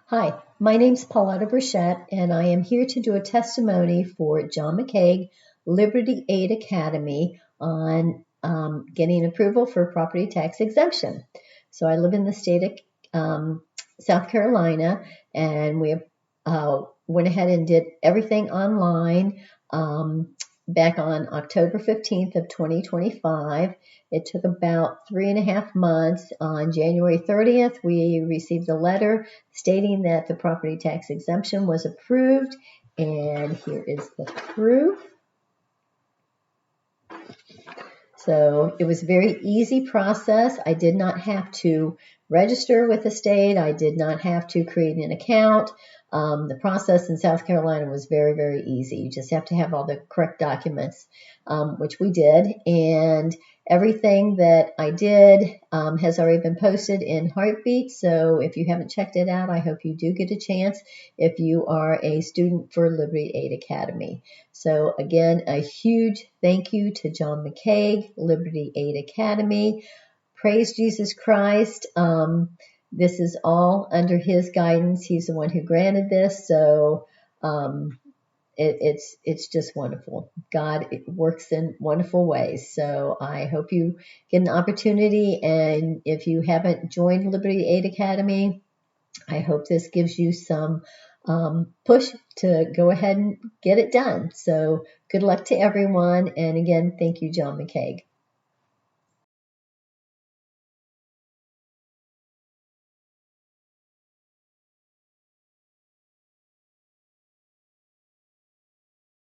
Hi, my name's Pauletta, and I am here to do a testimony for John McCaig, Liberty Aid Academy, on getting approval for property tax exemption. So I live in the state of South Carolina, and we went ahead and did everything online back on October 15th of 2025. It took about 3.5 months. On January 30th, we received a letter stating that the property tax exemption was approved, and here is the proof. So it was a very easy process. I did not have to register with the state. I did not have to create an account. The process in South Carolina was very, very easy. You just have to have all the correct documents, which we did. And everything that I did has already been posted in Heartbeat. So if you haven't checked it out, I hope you do get a chance if you are a student for Liberty Aid Academy. So again, a huge thank you to John McCaig, Liberty Aid Academy. Praise Jesus Christ. This is all under his guidance. He's the one who granted this. So it's just wonderful. God works in wonderful ways. So I hope you get an opportunity. And if you haven't joined Liberty Aid Academy, I hope this gives you some push to go ahead and get it done. So good luck to everyone. And again, thank you, John McCaig.